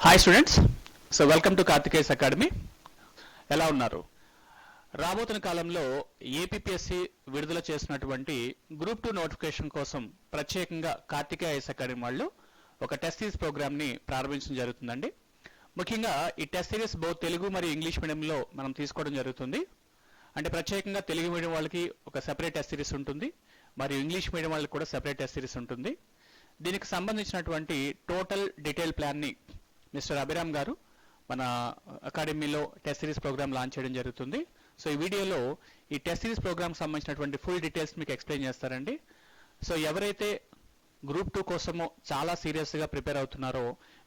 Hi students, so welcome to Karthikeyan academy. ఎలా ఉన్నారు? రాబోతున్న కాలంలో ఏపీపీఎస్సీ విడుదల చేసినటువంటి గ్రూప్ 2 నోటిఫికేషన్ కోసం ప్రత్యేకంగా కార్తికేయస్ అకాడమీ వాళ్ళు ఒక టెస్ట్ సిరీస్ ప్రోగ్రామ్ని ప్రారంభించడం జరుగుతుందండి. ముఖ్యంగా ఈ టెస్ట్ సిరీస్ బోత్ తెలుగు మరియు ఇంగ్లీష్ మీడియంలో మనం తీసుకోవడం జరుగుతుంది. అంటే ప్రత్యేకంగా తెలుగు మీడియం వాళ్ళకి ఒక సెపరేట్ టెస్ట్ సిరీస్ ఉంటుంది, మరియు ఇంగ్లీష్ మీడియం వాళ్ళకి కూడా సెపరేట్ టెస్ట్ సిరీస్ ఉంటుంది. దీనికి సంబంధించినటువంటి టోటల్ డీటెయిల్ ప్లాన్ని మిస్టర్ అభిరామ్ గారు మన అకాడమీలో టెస్ట్ సిరీస్ ప్రోగ్రామ్ లాంచ్ చేయడం జరుగుతుంది. సో ఈ వీడియోలో ఈ టెస్ట్ సిరీస్ ప్రోగ్రామ్ సంబంధించినటువంటి ఫుల్ డీటెయిల్స్ మీకు ఎక్స్ప్లెయిన్ చేస్తారండి. సో ఎవరైతే గ్రూప్ 2 కోసము చాలా సీరియస్గా ప్రిపేర్ అవుతున్నారో,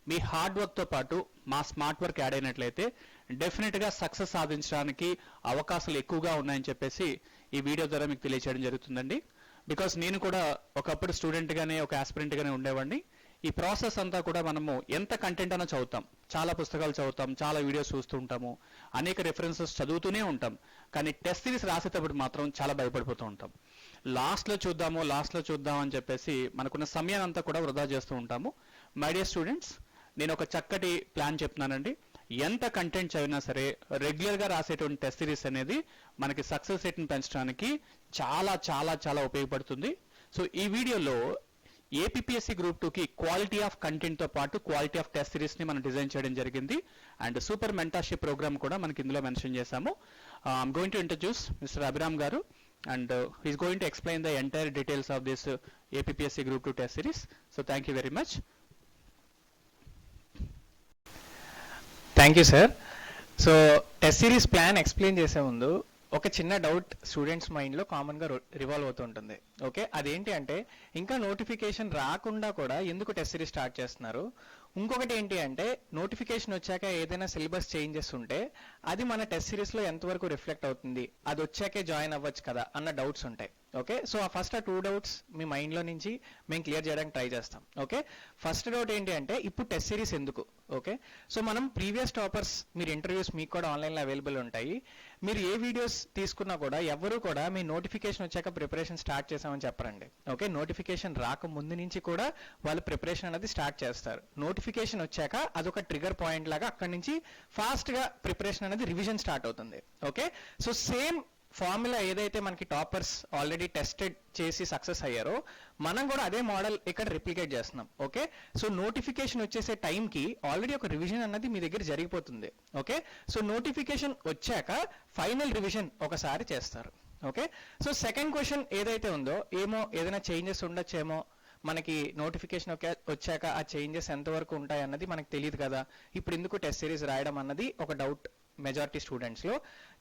మీ హార్డ్ వర్క్తో పాటు మా స్మార్ట్ వర్క్ యాడ్ అయినట్లయితే డెఫినెట్గా సక్సెస్ సాధించడానికి అవకాశాలు ఎక్కువగా ఉన్నాయని చెప్పేసి ఈ వీడియో ద్వారా మీకు తెలియజేయడం జరుగుతుందండి. బికాస్ నేను కూడా ఒకప్పుడు స్టూడెంట్గానే ఒక ఆస్పిరెంట్గానే ఉండేవాడిని. ఈ ప్రాసెస్ అంతా కూడా మనము ఎంత కంటెంట్ అయినా చదువుతాం, చాలా పుస్తకాలు చదువుతాం, చాలా వీడియోస్ చూస్తూ ఉంటాము, అనేక రెఫరెన్సెస్ చదువుతూనే ఉంటాం. కానీ టెస్ట్ సిరీస్ రాసేటప్పుడు మాత్రం చాలా భయపడిపోతూ ఉంటాం. లాస్ట్లో చూద్దాం అని చెప్పేసి మనకున్న సమయాన్ని అంతా కూడా వృధా చేస్తూ ఉంటాము. మై డియర్ స్టూడెంట్స్, నేను ఒక చక్కటి ప్లాన్ చెప్తున్నానండి. ఎంత కంటెంట్ చదివినా సరే రెగ్యులర్గా రాసేటువంటి టెస్ట్ సిరీస్ అనేది మనకి సక్సెస్ రేట్ని పెంచడానికి చాలా చాలా చాలా ఉపయోగపడుతుంది. సో ఈ వీడియోలో ఏపీఎస్సీ గ్రూప్ 2కి క్వాలిటీ ఆఫ్ కంటెంట్తో పాటు క్వాలిటీ ఆఫ్ టెస్ట్ సిరీస్ని మనం డిజైన్ చేయడం జరిగింది. అండ్ సూపర్ మెంటర్షిప్ ప్రోగ్రామ్ కూడా మనకి ఇందులో మెన్షన్ చేశాము. I'm going to introduce mister Abhiram గారు, and he's going to explain the entire details of this APPSC Group 2 test series. So thank you very much. Thank you sir. So test series plan explain చేసే ముందు ఒక చిన్న doubt students మైండ్లో కామన్గా revolve అవుతూ ఉంటుంది. Okay, అదేంటి అంటే ఇంకా నోటిఫికేషన్ రాకుండా కూడా ఎందుకు టెస్ట్ సిరీస్ స్టార్ట్ చేస్తున్నారు? ఇంకొకటి ఏంటి అంటే నోటిఫికేషన్ వచ్చాక ఏదైనా సిలబస్ చేంజెస్ ఉంటే అది మన టెస్ట్ సిరీస్లో ఎంతవరకు రిఫ్లెక్ట్ అవుతుంది, అది వచ్చాకే జాయిన్ అవ్వచ్చు కదా అన్న డౌట్స్ ఉంటాయి. ఓకే, సో ఆ ఫస్ట్ 2 డౌట్స్ మీ మైండ్లో నుంచి మేము క్లియర్ చేయడానికి ట్రై చేస్తాం. ఓకే, ఫస్ట్ డౌట్ ఏంటి అంటే ఇప్పుడు టెస్ట్ సిరీస్ ఎందుకు? ఓకే, సో మనం ప్రీవియస్ టాపర్స్ మీరు ఇంటర్వ్యూస్ మీకు కూడా ఆన్లైన్లో అవైలబుల్ ఉంటాయి. మీరు ఏ వీడియోస్ తీసుకున్నా కూడా ఎవరు కూడా మీ నోటిఫికేషన్ వచ్చాక ప్రిపరేషన్ స్టార్ట్ చేసామని చెప్పరండి. ఓకే, నోటిఫికేషన్ రాక ముందు నుంచి కూడా వాళ్ళు ప్రిపరేషన్ అనేది స్టార్ట్ చేస్తారు. నోటిఫికేషన్ వచ్చాక అదొక ట్రిగర్ పాయింట్ లాగా అక్కడి నుంచి ఫాస్ట్గా ప్రిపరేషన్ అనేది రివిజన్ స్టార్ట్ అవుతుంది. ఓకే, సో సేమ్ ఫార్ములా ఏదైతే మనకి టాపర్స్ ఆల్రెడీ టెస్టెడ్ చేసి సక్సెస్ అయ్యారో మనం కూడా అదే మోడల్ ఇక్కడ రిప్లికేట్ చేస్తున్నాం. ఓకే, సో నోటిఫికేషన్ వచ్చేసే టైంకి ఆల్రెడీ ఒక రివిజన్ అన్నది మీ దగ్గర జరిగిపోతుంది. ఓకే, సో నోటిఫికేషన్ వచ్చాక ఫైనల్ రివిజన్ ఒకసారి చేస్తారు. ఓకే, సో సెకండ్ క్వశ్చన్ ఏదైతే ఉందో, ఏదైనా చేంజెస్ ఉండొచ్చేమో, మనకి నోటిఫికేషన్ వచ్చాక ఆ చేంజెస్ ఎంతవరకు ఉంటాయి అన్నది మనకు తెలియదు కదా, ఇప్పుడు ఎందుకు టెస్ట్ సిరీస్ రాయడం అన్నది ఒక డౌట్ మెజారిటీ స్టూడెంట్స్లో.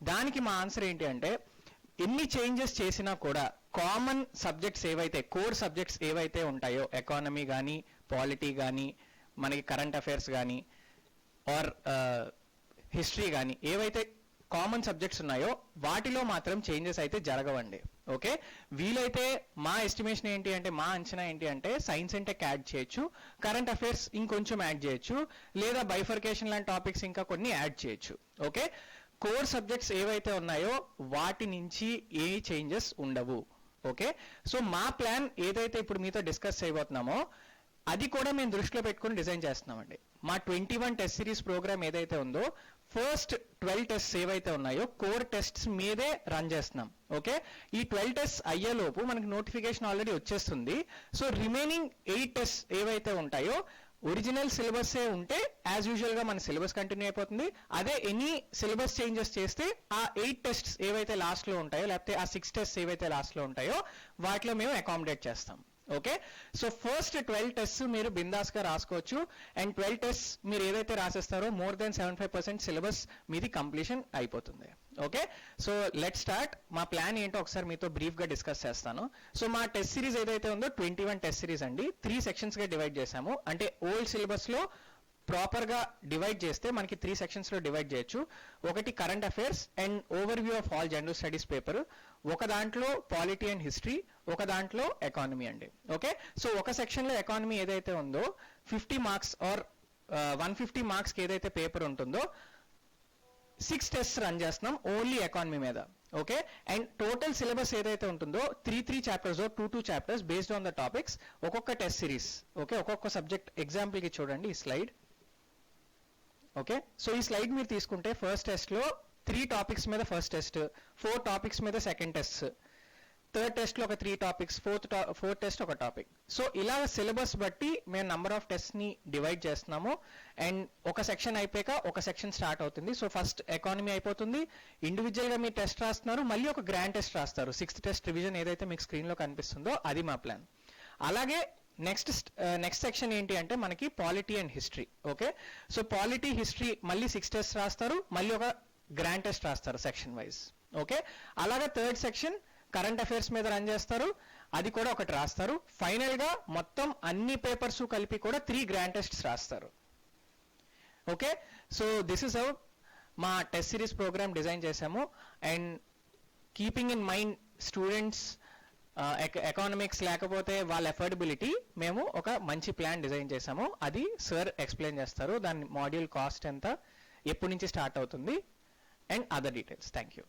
దానికి మా ఆన్సర్ ఏంటి అంటే ఎన్ని చేంజెస్ చేసినా కూడా కామన్ సబ్జెక్ట్స్ ఏవైతే కోర్ సబ్జెక్ట్స్ ఏవైతే ఉంటాయో, ఎకానమీ కానీ పాలిటీ కానీ మనకి కరెంట్ అఫైర్స్ కానీ ఆర్ హిస్టరీ కానీ ఏవైతే కామన్ సబ్జెక్ట్స్ ఉన్నాయో వాటిలో మాత్రం చేంజెస్ అయితే జరగవండి. ఓకే, వీలైతే మా ఎస్టిమేషన్ ఏంటి అంటే, మా అంచనా ఏంటి అంటే సైన్స్ అండ్ టెక్ యాడ్ చేయొచ్చు, కరెంట్ అఫైర్స్ ఇంకొంచెం యాడ్ చేయొచ్చు, లేదా బైఫర్కేషన్ లాంటి టాపిక్స్ ఇంకా కొన్ని యాడ్ చేయొచ్చు. ఓకే, కోర్ సబ్జెక్ట్స్ ఏవైతే ఉన్నాయో వాటి నుంచి ఏ చేంజెస్ ఉండవు. ఓకే, సో మా ప్లాన్ ఏదైతే ఇప్పుడు మీతో డిస్కస్ చేయబోతున్నామో అది కూడా మేము దృష్టిలో పెట్టుకుని డిజైన్ చేస్తున్నామండి. మా 21 టెస్ట్ సిరీస్ ప్రోగ్రామ్ ఏదైతే ఉందో ఫస్ట్ 12 టెస్ట్స్ ఏవైతే ఉన్నాయో కోర్ టెస్ట్స్ మీదే రన్ చేస్తున్నాం. ఓకే, ఈ 12 టెస్ట్స్ అయ్యేలోపు మనకి నోటిఫికేషన్ ఆల్రెడీ వచ్చేస్తుంది. సో రిమైనింగ్ 8 టెస్ట్స్ ఏవైతే ఉంటాయో ఒరిజినల్ సిలబస్సే ఉంటే యాజ్ యూజువల్గా మన సిలబస్ కంటిన్యూ అయిపోతుంది. అదే ఎనీ సిలబస్ చేంజెస్ చేస్తే ఆ 8 టెస్ట్స్ ఏవైతే లాస్ట్లో ఉంటాయో, లేకపోతే ఆ 6 టెస్ట్స్ ఏవైతే లాస్ట్లో ఉంటాయో వాటిలో మేము అకామిడేట్ చేస్తాం. ఓకే, సో ఫస్ట్ 12 టెస్ట్స్ మీరు బిందాస్గా రాసుకోవచ్చు. అండ్ 12 టెస్ట్స్ మీరు ఏదైతే రాసేస్తారో మోర్ దెన్ 75% సిలబస్ మీది కంప్లీషన్ అయిపోతుంది. Okay, so let start. మా ప్లాన్ ఏంటో ఒకసారి మీతో బ్రీఫ్గా డిస్కస్ చేస్తాను. సో మా టెస్ట్ సిరీస్ ఏదైతే ఉందో 21 టెస్ట్ సిరీస్ అండి, 3 సెక్షన్స్గా డివైడ్ చేశాము. అంటే ఓల్డ్ సిలబస్లో ప్రాపర్గా డివైడ్ చేస్తే మనకి 3 సెక్షన్స్లో డివైడ్ చేయొచ్చు. ఒకటి current affairs and over view of all general studies paper, ఒక దాంట్లో పాలిటీ అండ్ హిస్టరీ, ఒక దాంట్లో ఎకానమీ అండి. ఓకే, సో ఒక సెక్షన్లో ఎకానమీ ఏదైతే ఉందో 50 మార్క్స్ ఆర్ 150 మార్క్స్కి ఏదైతే పేపర్ ఉంటుందో 6 టెస్ట్స్ రన్ చేస్తున్నాం ఓన్లీ ఎకానమీ మీద. ఓకే, అండ్ టోటల్ సిలబస్ ఏదైతే ఉంటుందో 3 chapters 2 chapters based on the topics, ఒక్కొక్క టెస్ట్ సిరీస్. ఓకే, ఒక్కొక్క సబ్జెక్ట్ ఎగ్జాంపుల్కి చూడండి ఈ స్లైడ్. ఓకే, సో ఈ స్లైడ్ మీరు తీసుకుంటే ఫస్ట్ టెస్ట్లో 3 టాపిక్స్ మీద ఫస్ట్ టెస్ట్, 4 టాపిక్స్ మీద సెకండ్ టెస్ట్, థర్డ్ టెస్ట్లో ఒక 3 టాపిక్స్, ఫోర్త్ టెస్ట్ ఒక టాపిక్. సో ఇలా సిలబస్ బట్టి మేము నంబర్ ఆఫ్ టెస్ట్ని డివైడ్ చేస్తున్నాము. అండ్ ఒక సెక్షన్ అయిపోయాక ఒక సెక్షన్ స్టార్ట్ అవుతుంది. సో ఫస్ట్ ఎకానమీ అయిపోతుంది, ఇండివిజువల్గా మీరు టెస్ట్ రాస్తున్నారు, మళ్ళీ ఒక గ్రాండ్ టెస్ట్ రాస్తారు. 6th టెస్ట్ రివిజన్ ఏదైతే మీకు స్క్రీన్లో కనిపిస్తుందో అది మా ప్లాన్. అలాగే నెక్స్ట్ సెక్షన్ ఏంటి అంటే మనకి polity and history. Okay, so polity history మళ్ళీ 6 టెస్ట్ రాస్తారు, మళ్ళీ ఒక గ్రాండ్ టెస్ట్ రాస్తారు సెక్షన్ వైజ్. ఓకే, అలాగే థర్డ్ సెక్షన్ కరెంట్ అఫైర్స్ మీద రన్ చేస్తారు, అది కూడా ఒకటి రాస్తారు. ఫైనల్గా మొత్తం అన్ని పేపర్స్ కలిపి కూడా 3 గ్రాండ్ టెస్ట్స్ రాస్తారు. Okay, so this is how మా టెస్ట్ సిరీస్ ప్రోగ్రామ్ డిజైన్ చేశాము. And keeping in mind students economics లేకపోతే వాళ్ళ ఎఫర్డబిలిటీ, మేము ఒక మంచి ప్లాన్ డిజైన్ చేశాము. అది సార్ ఎక్స్ప్లెయిన్ చేస్తారు. దాని మాడ్యూల్ కాస్ట్ ఎంత, ఎప్పటి నుంచి స్టార్ట్ అవుతుంది, and other details. Thank you.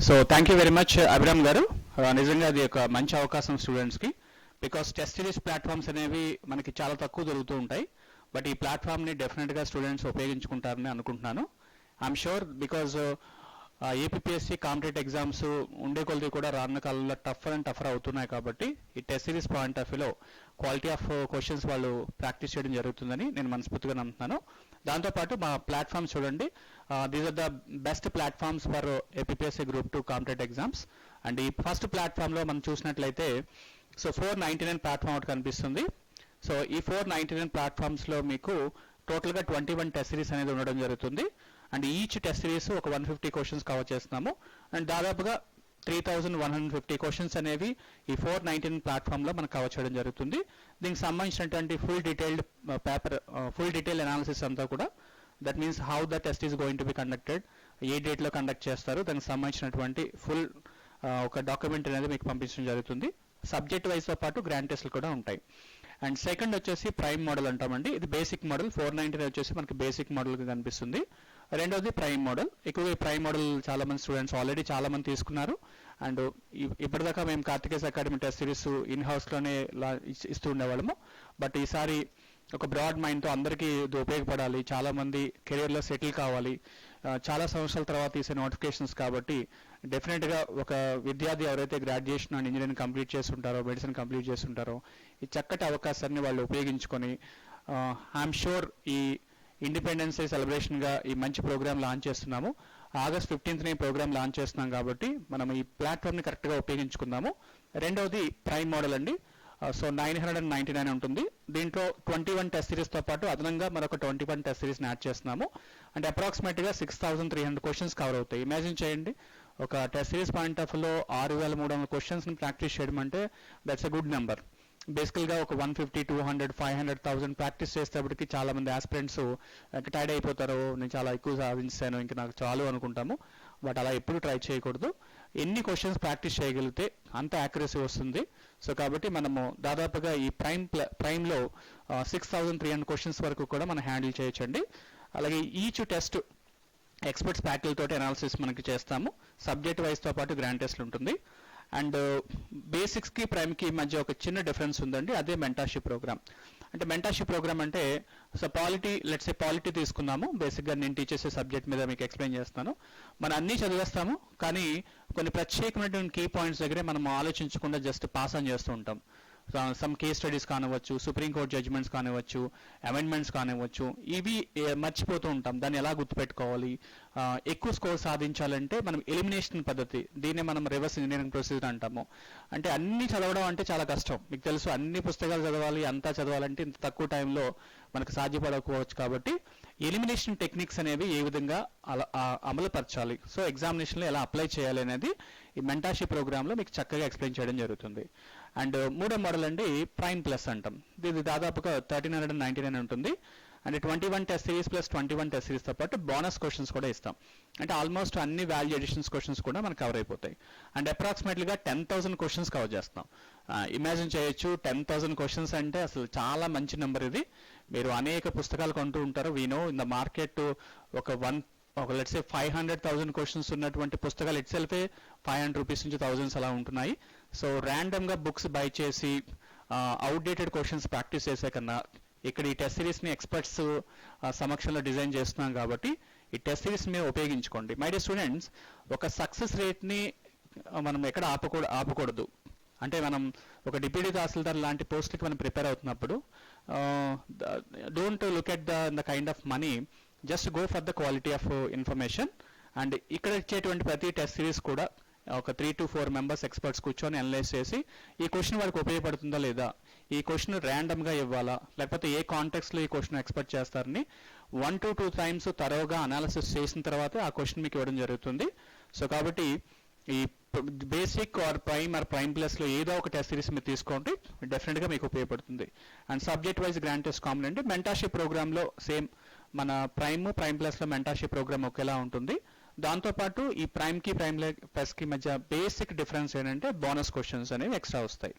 So thank you very much Abhiram గారు. నిజంగా అది ఒక మంచి అవకాశం స్టూడెంట్స్కి. బికాస్ టెస్ట్ సిరీస్ ప్లాట్ఫామ్స్ అనేవి మనకి చాలా తక్కువ దొరుకుతూ ఉంటాయి. బట్ ఈ ప్లాట్ఫామ్ని డెఫినెట్గా స్టూడెంట్స్ ఉపయోగించుకుంటారని అనుకుంటున్నాను. I'm sure, because APSC competitive exams ఉండే కొలది కూడా రానున్న కాలంలో టఫర్ అండ్ టఫర్ అవుతున్నాయి. కాబట్టి ఈ టెస్ట్ సిరీస్ పాయింట్ ఆఫ్ వ్యూలో క్వాలిటీ ఆఫ్ క్వశ్చన్స్ వాళ్ళు ప్రాక్టీస్ చేయడం జరుగుతుందని నేను మనస్ఫూర్తిగా నమ్ముతున్నాను. దాంతోపాటు మా ప్లాట్ఫామ్స్ చూడండి, these are the best platforms for APSC group 2 competitive exams. And ఈ ఫస్ట్ ప్లాట్ఫామ్లో మనం చూసినట్లయితే సో 499 ప్లాట్ఫామ్ ఒకటి కనిపిస్తుంది. సో ఈ 499 ప్లాట్ఫామ్స్లో మీకు టోటల్గా 21 టెస్ట్ సిరీస్ అనేది ఉండడం జరుగుతుంది. అండ్ ఈచ్ టెస్ట్ సిరీస్ ఒక 150 క్వశ్చన్స్ కవర్ చేస్తున్నాము. అండ్ దాదాపుగా 3150 క్వశ్చన్స్ అనేవి ఈ 499 ప్లాట్ఫామ్లో మనకు కవర్ చేయడం జరుగుతుంది. దీనికి సంబంధించినటువంటి ఫుల్ డీటెయిల్ అనాలిసిస్ అంతా కూడా, that means how the test is going to be conducted, ఏ డేట్లో కండక్ట్ చేస్తారు, దానికి సంబంధించినటువంటి ఫుల్ ఒక డాక్యుమెంట్ అనేది మీకు పంపించడం జరుగుతుంది. సబ్జెక్ట్ వైజ్తో పాటు గ్రాండ్ టెస్ట్లు కూడా ఉంటాయి. అండ్ సెకండ్ వచ్చేసి ప్రైమ్ మోడల్ అంటామండి. ఇది బేసిక్ మోడల్. 499 వచ్చేసి మనకి బేసిక్ మోడల్గా కనిపిస్తుంది. రెండోది ప్రైమ్ మోడల్. ఎక్కువగా ప్రైమ్ మోడల్ చాలా మంది స్టూడెంట్స్ ఆల్రెడీ చాలా మంది తీసుకున్నారు. అండ్ ఇప్పటిదాకా మేము Karthikes academy test series in హౌస్లోనే ఇస్తూ ఉండేవాళ్ళము. బట్ ఈసారి ఒక బ్రాడ్ మైండ్తో అందరికీ ఇది ఉపయోగపడాలి, చాలామంది కెరీర్లో సెటిల్ కావాలి, చాలా సంవత్సరాల తర్వాత తీసే నోటిఫికేషన్స్ కాబట్టి డెఫినెట్గా ఒక విద్యార్థి ఎవరైతే గ్రాడ్యుయేషన్ అండ్ ఇంజనీరింగ్ కంప్లీట్ చేస్తుంటారో, మెడిసిన్ కంప్లీట్ చేస్తుంటారో, ఈ చక్కటి అవకాశాన్ని వాళ్ళు ఉపయోగించుకొని ఐఎమ్ షూర్ ఈ ఇండిపెండెన్స్ డే సెలబ్రేషన్గా ఈ మంచి ప్రోగ్రామ్ లాంచ్ చేస్తున్నాము. August 15th ఈ ప్రోగ్రామ్ లాంచ్ చేస్తున్నాం కాబట్టి మనం ఈ ప్లాట్ఫామ్ని కరెక్ట్గా ఉపయోగించుకుందాము. రెండవది ప్రైమ్ మోడల్ అండి. సో 999 ఉంటుంది. దీంట్లో 21 టెస్ట్ సిరీస్తో పాటు అదనంగా మరొక 21 టెస్ట్ సిరీస్ని యాడ్ చేస్తున్నాము. అంటే అప్రాక్సిమేట్గా 6300 క్వశ్చన్స్ కవర్ అవుతాయి. ఇమాజిన్ చేయండి, ఒక టెస్ట్ సిరీస్ పాయింట్ ఆఫ్ వ్యూలో 6300 క్వశ్చన్స్ని ప్రాక్టీస్ చేయడం అంటే దట్స్ ఎ గుడ్ నెంబర్. బేసికల్గా ఒక 150, 200, 500, 1000 ప్రాక్టీస్ చేసేటప్పటికి చాలామంది ఆస్పిరెంట్స్ టైర్డ్ అయిపోతారు. నేను చాలా ఎక్కువ సాధించాను, ఇంకా నాకు చాలు అనుకుంటాము. బట్ అలా ఎప్పుడు ట్రై చేయకూడదు. ఎన్ని క్వశ్చన్స్ ప్రాక్టీస్ చేయగలిగితే అంత యాక్యురసీ వస్తుంది. సో కాబట్టి మనము దాదాపుగా ఈ ప్రైమ్లో 6300 క్వశ్చన్స్ వరకు కూడా మనం హ్యాండిల్ చేయొచ్చండి. అలాగే ఈచ్ టెస్ట్ ఎక్స్పర్ట్స్ ప్యాటల్ తోటి అనాలిసిస్ మనకి చేస్తాము. సబ్జెక్ట్ వైజ్తో పాటు గ్రాండ్ టెస్ట్లు ఉంటుంది. అండ్ బేసిక్స్కి ప్రైమ్కి మధ్య ఒక చిన్న డిఫరెన్స్ ఉందండి, అదే మెంటర్షిప్ ప్రోగ్రామ్. అంటే మెంటర్షిప్ ప్రోగ్రామ్ అంటే సో పాలిటీ తీసుకుందాము. బేసిక్గా నేను టీచ్ చేసే సబ్జెక్ట్ మీద మీకు ఎక్స్ప్లెయిన్ చేస్తాను. మనం అన్నీ చదివేస్తాము, కానీ కొన్ని ప్రత్యేకమైనటువంటి కీ పాయింట్స్ దగ్గరే మనం ఆలోచించకుండా జస్ట్ పాస్ ఆన్ చేస్తూ ఉంటాం. సమ్ కేస్ స్టడీస్ కానివ్వచ్చు, సుప్రీంకోర్టు జడ్జిమెంట్స్ కానివ్వచ్చు, అమెండ్మెంట్స్ కానివ్వచ్చు, ఇవి మర్చిపోతూ ఉంటాం. దాన్ని ఎలా గుర్తుపెట్టుకోవాలి, ఎక్కువ స్కోర్ సాధించాలంటే మనం ఎలిమినేషన్ పద్ధతి, దీన్నే మనం రివర్స్ ఇంజనీరింగ్ ప్రొసీజర్ అంటాము. అంటే అన్ని చదవడం అంటే చాలా కష్టం. మీకు తెలుసు, అన్ని పుస్తకాలు చదవాలి, అంతా చదవాలంటే ఇంత తక్కువ టైంలో మనకు సాధ్యపడకపోవచ్చు. కాబట్టి ఎలిమినేషన్ టెక్నిక్స్ అనేవి ఏ విధంగా అమలు పరచాలి, సో ఎగ్జామినేషన్లో ఎలా అప్లై చేయాలి అనేది ఈ మెంటర్షిప్ ప్రోగ్రాంలో మీకు చక్కగా ఎక్స్ప్లెయిన్ చేయడం జరుగుతుంది. అండ్ మూడో మోడల్ అండి ప్రైమ్ ప్లస్ అంటాం. ఇది దాదాపుగా 1399 ఉంటుంది. అంటే 21 టెస్ట్ సిరీస్ ప్లస్ 21 టెస్ట్ సిరీస్తో పాటు బోనస్ క్వశ్చన్స్ కూడా ఇస్తాం. అంటే ఆల్మోస్ట్ అన్ని వాల్యూ ఎడిషన్స్ క్వశ్చన్స్ కూడా మనకు కవర్ అయిపోతాయి. అండ్ అప్రాక్సిమేట్లీగా 10,000 క్వశ్చన్స్ కవర్ చేస్తాం. ఇమాజిన్ చేయొచ్చు, 10,000 క్వశ్చన్స్ అంటే అసలు చాలా మంచి నెంబర్ ఇది. మీరు అనేక పుస్తకాలు కొంటూ ఉంటారు. We know in the market ఒక లెట్స్ సే 500,000 క్వశ్చన్స్ ఉన్నటువంటి పుస్తకాలు ఇట్ సెల్ఫే 500 రూపీస్ నుంచి 1000 అలా ఉంటున్నాయి. సో ర్యాండమ్గా బుక్స్ బై చేసి అవుట్డేటెడ్ క్వశ్చన్స్ ప్రాక్టీస్ చేసే కన్నా ఇక్కడ ఈ టెస్ట్ సిరీస్ని ఎక్స్పర్ట్స్ సమక్షంలో డిజైన్ చేస్తున్నాం కాబట్టి ఈ టెస్ట్ సిరీస్ మేము ఉపయోగించుకోండి. మై డియర్ స్టూడెంట్స్, ఒక సక్సెస్ రేట్ని మనం ఎక్కడ ఆపకూడదు. అంటే మనం ఒక డిప్యూటీ తహసీల్దార్ లాంటి పోస్ట్కి మనం ప్రిపేర్ అవుతున్నప్పుడు don't look at the kind of money, just go for the quality of information. And ఇక్కడ ఇచ్చేటువంటి ప్రతి టెస్ట్ సిరీస్ కూడా ఒక 3 to 4 మెంబర్స్ ఎక్స్పర్ట్స్ కూర్చొని అనలైజ్ చేసి ఈ క్వశ్చన్ వాళ్ళకి ఉపయోగపడుతుందా లేదా, ఈ క్వశ్చన్ ర్యాండమ్గా ఇవ్వాలా, లేకపోతే ఏ కాంటెక్స్లో ఈ క్వశ్చన్ ఎక్స్పెక్ట్ చేస్తారని 1 to 2 times తరోగా అనాలిసిస్ చేసిన తర్వాత ఆ క్వశ్చన్ మీకు ఇవ్వడం జరుగుతుంది. సో కాబట్టి ఈ బేసిక్ ఆర్ ప్రైమ్ ప్లస్లో ఏదో ఒక టెస్ట్ సిరీస్ మీరు తీసుకోండి, డెఫినెట్గా మీకు ఉపయోగపడుతుంది. And subject wise grand test common అండి. మెంటార్షిప్ ప్రోగ్రామ్లో సేమ్ మన ప్రైమ్ ప్లస్లో మెంటార్షిప్ ప్రోగ్రామ్ ఒకేలా ఉంటుంది. దాంతోపాటు ఈ ప్రైమ్ ప్లస్కి మధ్య బేసిక్ డిఫరెన్స్ ఏంటంటే బోనస్ క్వశ్చన్స్ అనేవి ఎక్స్ట్రా వస్తాయి.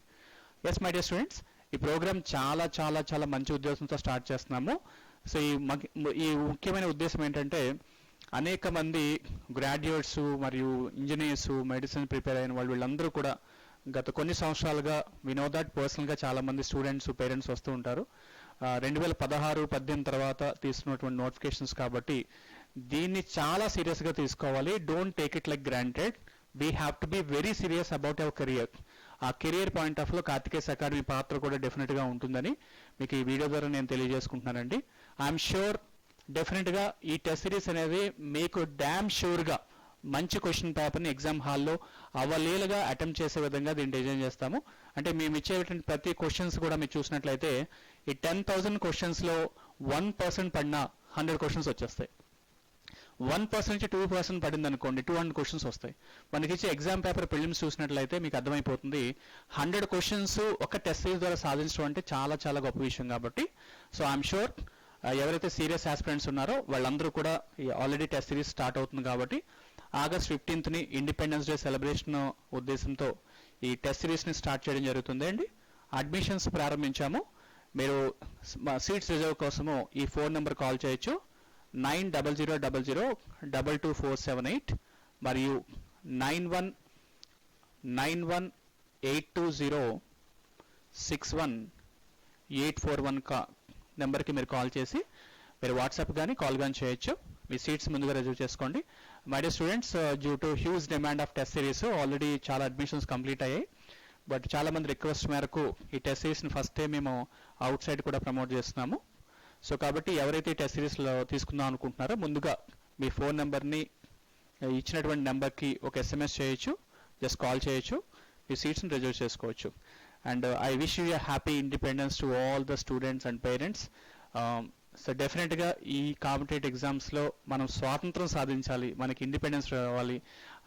ఎస్ మై డియర్ స్టూడెంట్స్, ఈ ప్రోగ్రామ్ చాలా చాలా చాలా మంచి ఉద్దేశంతో స్టార్ట్ చేస్తున్నాము. సో ఈ ముఖ్యమైన ఉద్దేశం ఏంటంటే అనేక మంది గ్రాడ్యుయేట్స్ మరియు ఇంజనీర్స్, మెడిసిన్ ప్రిపేర్ అయిన వీళ్ళందరూ కూడా గత కొన్ని సంవత్సరాలుగా వి నో దట్ పర్సనల్గా చాలామంది స్టూడెంట్స్ పేరెంట్స్ వస్తూ ఉంటారు. 2016-18 తర్వాత తీసుకున్నటువంటి నోటిఫికేషన్స్ కాబట్టి దీన్ని చాలా సీరియస్గా తీసుకోవాలి. Don't take it like granted. We have to be very serious about our career. ఆ కెరియర్ పాయింట్ ఆఫ్ లో కార్తికేస్ అకాడమీ పాత్ర కూడా డెఫినెట్గా ఉంటుందని మీకు ఈ వీడియో ద్వారా నేను తెలియజేసుకుంటున్నానండి. ఐఎమ్ షూర్ డెఫినెట్గా ఈ టెస్ట్ సిరీస్ అనేది మీకు డ్యామ్ షూర్గా మంచి క్వశ్చన్ పేపర్ని ఎగ్జామ్ హాల్లో అవలీలుగా అటెంప్ట్ చేసే విధంగా దీన్ని డిజైన్ చేస్తాము. అంటే మేము ఇచ్చేటువంటి ప్రతి క్వశ్చన్స్ కూడా మీరు చూసినట్లయితే ఈ 10,000 క్వశ్చన్స్లో 1% పడినా 100 క్వశ్చన్స్ వచ్చేస్తాయి. 1% నుంచి 2% పడింది అనుకోండి, 200 క్వశ్చన్స్ వస్తాయి. మనకి ఇచ్చే ఎగ్జామ్ పేపర్ ప్రిలిమ్స్ చూసినట్లయితే మీకు అర్థమైపోతుంది 100 క్వశ్చన్స్ ఒక టెస్ట్ సిరీస్ ద్వారా సాధించడం అంటే చాలా చాలా గొప్ప విషయం. కాబట్టి సో ఐఎమ్ షూర్ ఎవరైతే సీరియస్ ఆస్పిరెంట్స్ ఉన్నారో వాళ్ళందరూ కూడా ఆల్రెడీ టెస్ట్ సిరీస్ స్టార్ట్ అవుతుంది కాబట్టి August 15th independence day celebration ఉద్దేశంతో ఈ టెస్ట్ సిరీస్ని స్టార్ట్ చేయడం జరుగుతుంది అండి. అడ్మిషన్స్ ప్రారంభించాము. మీరు సీట్స్ రిజర్వ్ కోసము ఈ ఫోన్ నెంబర్ కాల్ చేయొచ్చు, 9000222478 మరియు 919182061841 నెంబర్కి మీరు కాల్ చేసి మీరు వాట్సాప్ కానీ కాల్ కానీ చేయొచ్చు. మీ సీట్స్ ముందుగా రిజర్వ్ చేసుకోండి. My dear students, due to huge demand of test series already చాలా అడ్మిషన్స్ కంప్లీట్ అయ్యాయి. బట్ చాలా మంది రిక్వెస్ట్ మేరకు ఈ టెస్ట్ సిరీస్ని ఫస్ట్ డే మేము అవుట్ సైడ్ కూడా ప్రమోట్ చేస్తున్నాము. సో కాబట్టి ఎవరైతే టెస్ట్ సిరీస్లో తీసుకుందాం అనుకుంటున్నారో ముందుగా మీ ఫోన్ నెంబర్ని ఇచ్చినటువంటి నెంబర్కి ఒక SMS చేయొచ్చు, జస్ట్ కాల్ చేయొచ్చు, మీ సీట్స్ని రిజర్వ్ చేసుకోవచ్చు. And I wish you a happy independence to all the students and parents. So డెఫినెట్గా ఈ కాంపిటేటివ్ ఎగ్జామ్స్లో మనం స్వాతంత్రం సాధించాలి, మనకి ఇండిపెండెన్స్ రావాలి.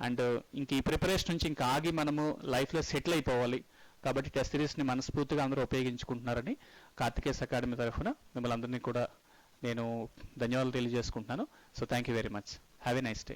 అండ్ ఇంక ఈ ప్రిపరేషన్ నుంచి ఇంకా ఆగి మనము లైఫ్లో సెటిల్ అయిపోవాలి. కాబట్టి టెస్ట్ సిరీస్ని మనస్ఫూర్తిగా అందరూ ఉపయోగించుకుంటున్నారని కార్తికేస్ అకాడమీ తరఫున మిమ్మల్ని అందరినీ కూడా నేను ధన్యవాదాలు తెలియజేసుకుంటున్నాను. So thank you very much. Have a nice day.